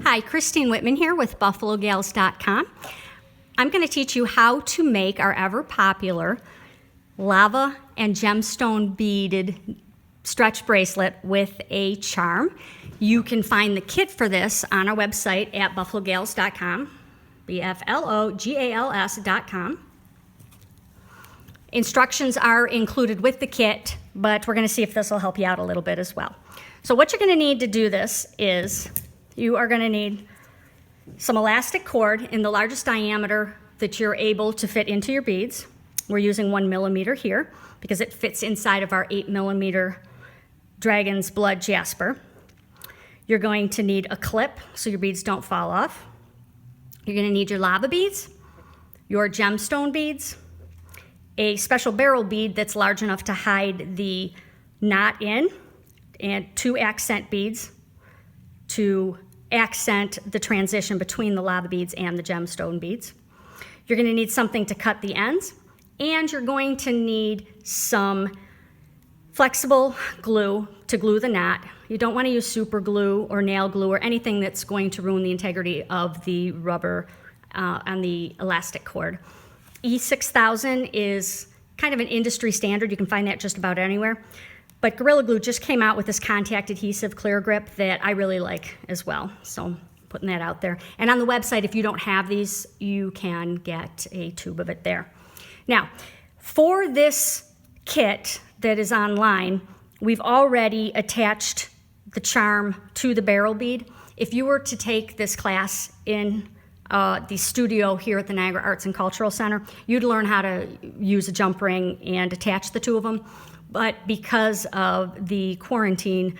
Hi, Christine Whitman here with BuffaloGals.com. I'm going to teach you how to make our ever popular lava and gemstone beaded stretch bracelet with a charm. You can find the kit for this on our website at BuffaloGals.com, BFLOGALS.com. Instructions are included with the kit, but we're going to see if this will help you out a little bit as well. So what you're going to need to do this is you are going to need some elastic cord in the largest diameter that you're able to fit into your beads. We're using 1 millimeter here because it fits inside of our 8 millimeter Dragon's Blood Jasper. You're going to need a clip so your beads don't fall off. You're going to need your lava beads, your gemstone beads, a special barrel bead that's large enough to hide the knot in, and 2 accent beads to accent the transition between the lava beads and the gemstone beads. You're going to need something to cut the ends, and you're going to need some flexible glue to glue the knot. You don't want to use super glue or nail glue or anything that's going to ruin the integrity of the rubber on the elastic cord. E6000 is kind of an industry standard. You can find that just about anywhere. But Gorilla Glue just came out with this contact adhesive clear grip that I really like as well. So I'm putting that out there. And on the website, if you don't have these, you can get a tube of it there. Now, for this kit that is online, we've already attached the charm to the barrel bead. If you were to take this class in the studio here at the Niagara Arts and Cultural Center, you'd learn how to use a jump ring and attach the two of them. But because of the quarantine,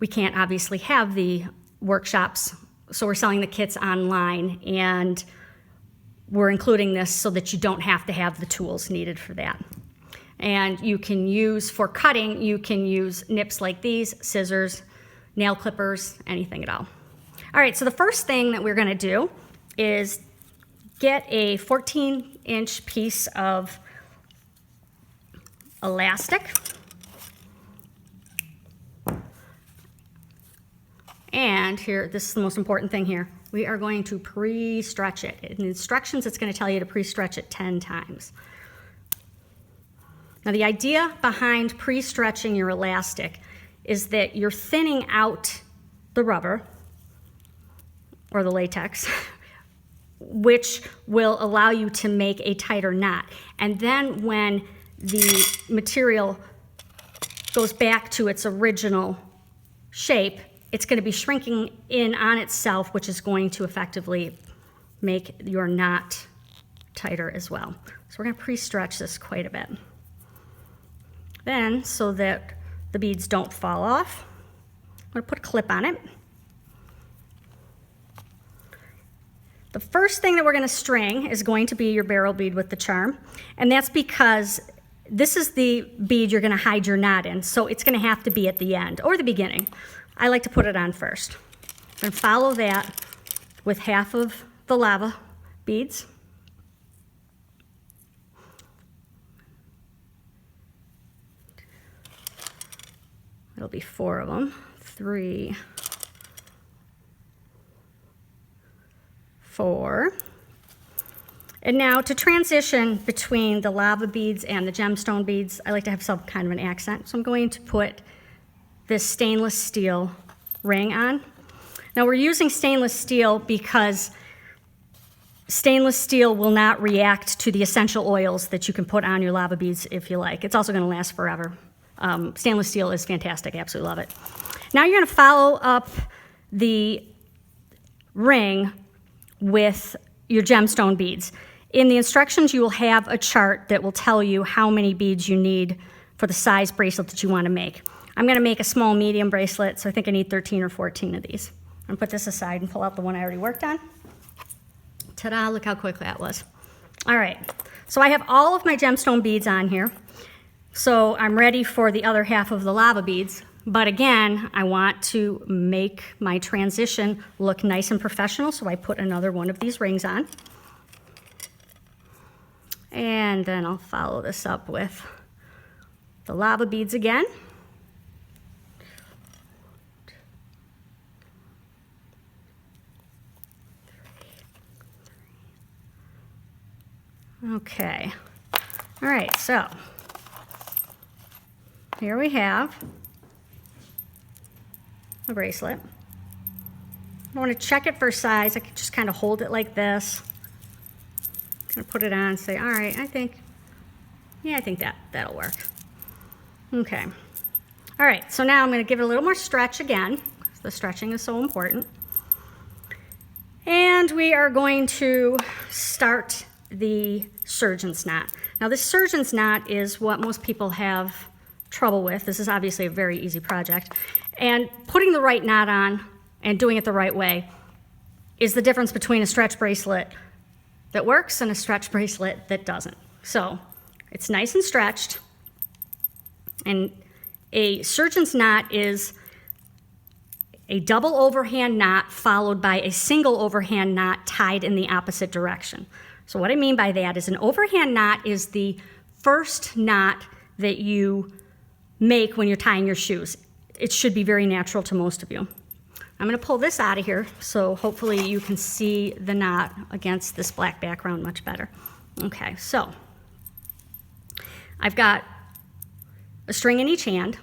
we can't obviously have the workshops, so we're selling the kits online, and we're including this so that you don't have to have the tools needed for that. And you can use, for cutting, you can use nips like these, scissors, nail clippers, anything at all. All right, so the first thing that we're gonna do is get a 14-inch piece of elastic. And here, this is the most important thing here. We are going to pre-stretch it. In the instructions, it's going to tell you to pre-stretch it 10 times. Now, the idea behind pre-stretching your elastic is that you're thinning out the rubber or the latex, which will allow you to make a tighter knot. And then when the material goes back to its original shape, it's going to be shrinking in on itself, which is going to effectively make your knot tighter as well. So we're going to pre-stretch this quite a bit. Then, so that the beads don't fall off, I'm going to put a clip on it. The first thing that we're going to string is going to be your barrel bead with the charm, and that's because this is the bead you're going to hide your knot in, so it's going to have to be at the end or the beginning. I like to put it on first. And follow that with half of the lava beads. It'll be 4 of them. 3, 4. And now to transition between the lava beads and the gemstone beads, I like to have some kind of an accent. So I'm going to put this stainless steel ring on. Now we're using stainless steel because stainless steel will not react to the essential oils that you can put on your lava beads if you like. It's also going to last forever. Stainless steel is fantastic. I absolutely love it. Now you're going to follow up the ring with your gemstone beads. In the instructions, you will have a chart that will tell you how many beads you need for the size bracelet that you want to make. I'm going to make a small medium bracelet, so I think I need 13 or 14 of these. I'm going to put this aside and pull out the one I already worked on. Ta-da, look how quick that was. All right, so I have all of my gemstone beads on here. So I'm ready for the other half of the lava beads. But again, I want to make my transition look nice and professional, so I put another one of these rings on. And then I'll follow this up with the lava beads again. Okay. All right, so here we have a bracelet. I want to check it for size. I can just kind of hold it like this. Kind of put it on and say, all right, I think that'll work. Okay. All right, so now I'm going to give it a little more stretch again. The stretching is so important. And we are going to start the surgeon's knot. Now this surgeon's knot is what most people have trouble with. This is obviously a very easy project. And putting the right knot on and doing it the right way is the difference between a stretch bracelet that works and a stretch bracelet that doesn't. So it's nice and stretched. And a surgeon's knot is a double overhand knot followed by a single overhand knot tied in the opposite direction. So what I mean by that is an overhand knot is the first knot that you make when you're tying your shoes. It should be very natural to most of you. I'm going to pull this out of here so hopefully you can see the knot against this black background much better. Okay, so I've got a string in each hand.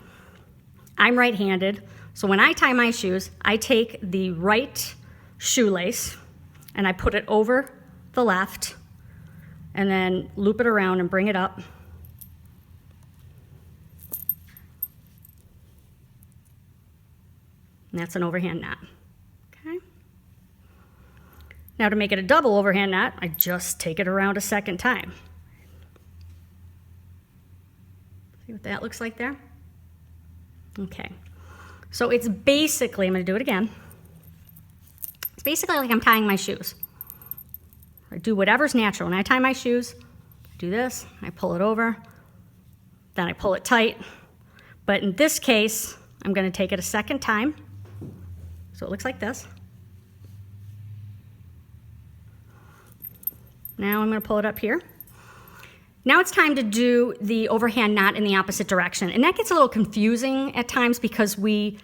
I'm right-handed, so when I tie my shoes, I take the right shoelace and I put it over the left and then loop it around and bring it up. And that's an overhand knot. Okay. Now to make it a double overhand knot, I just take it around a second time. See what that looks like there? Okay. So it's basically, I'm going to do it again. It's basically like I'm tying my shoes. I do whatever's natural. When I tie my shoes, I do this, I pull it over, then I pull it tight. But in this case, I'm going to take it a second time. So it looks like this. Now I'm going to pull it up here. Now it's time to do the overhand knot in the opposite direction. And that gets a little confusing at times because we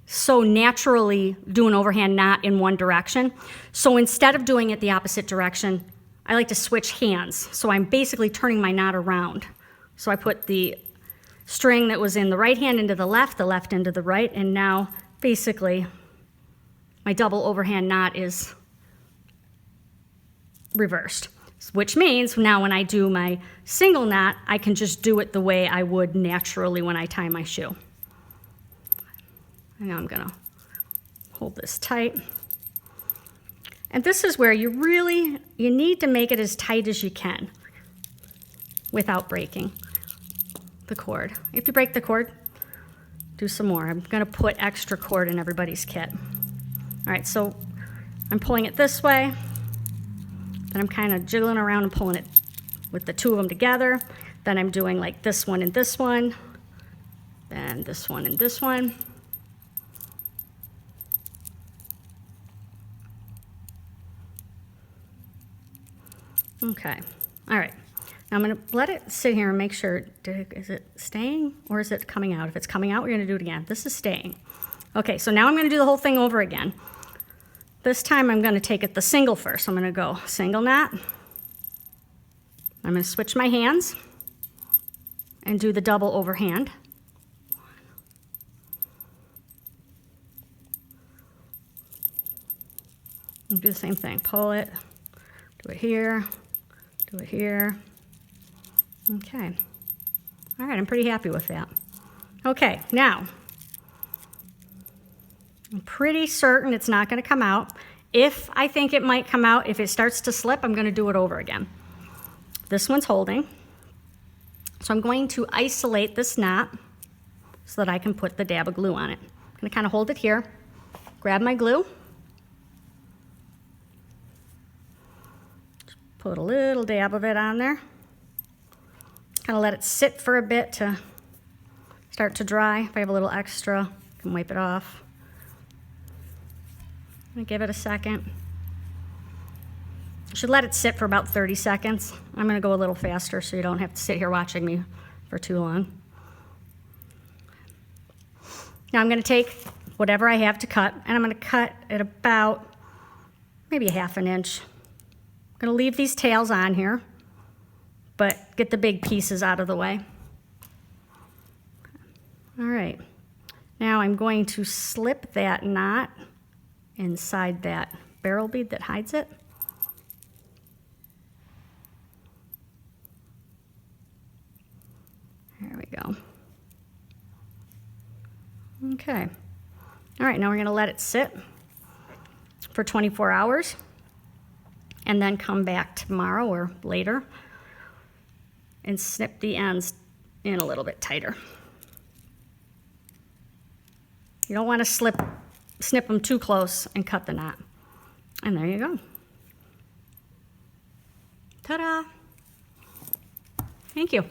so naturally do an overhand knot in one direction. So instead of doing it the opposite direction, I like to switch hands. So I'm basically turning my knot around. So I put the string that was in the right hand into the left into the right, and now basically my double overhand knot is reversed. Which means now when I do my single knot, I can just do it the way I would naturally when I tie my shoe. And now I'm gonna hold this tight. And this is where you need to make it as tight as you can without breaking the cord. If you break the cord, do some more. I'm gonna put extra cord in everybody's kit. All right, so I'm pulling it this way. Then I'm kind of jiggling around and pulling it with the two of them together. Then I'm doing like this one and this one. Then this one and this one. Okay, all right. Now I'm gonna let it sit here and make sure, is it staying or is it coming out? If it's coming out, we're gonna do it again. This is staying. Okay, so now I'm gonna do the whole thing over again. This time I'm gonna take it the single first. I'm gonna go single knot. I'm gonna switch my hands and do the double overhand. And do the same thing, pull it, do it here, do it here. Okay, all right, I'm pretty happy with that. Okay, now, I'm pretty certain it's not gonna come out. If I think it might come out, if it starts to slip, I'm gonna do it over again. This one's holding. So I'm going to isolate this knot so that I can put the dab of glue on it. I'm gonna kind of hold it here, grab my glue, just put a little dab of it on there, kind of let it sit for a bit to start to dry. If I have a little extra, I can wipe it off. I'm gonna give it a second. You should let it sit for about 30 seconds. I'm gonna go a little faster so you don't have to sit here watching me for too long. Now I'm gonna take whatever I have to cut, and I'm gonna cut at about maybe a 1/2 inch. I'm gonna leave these tails on here. get the big pieces out of the way. All right, now I'm going to slip that knot inside that barrel bead that hides it. There we go. Okay. All right, now we're gonna let it sit for 24 hours and then come back tomorrow or later and snip the ends in a little bit tighter. You don't want to snip them too close and cut the knot. And there you go. Ta-da! Thank you.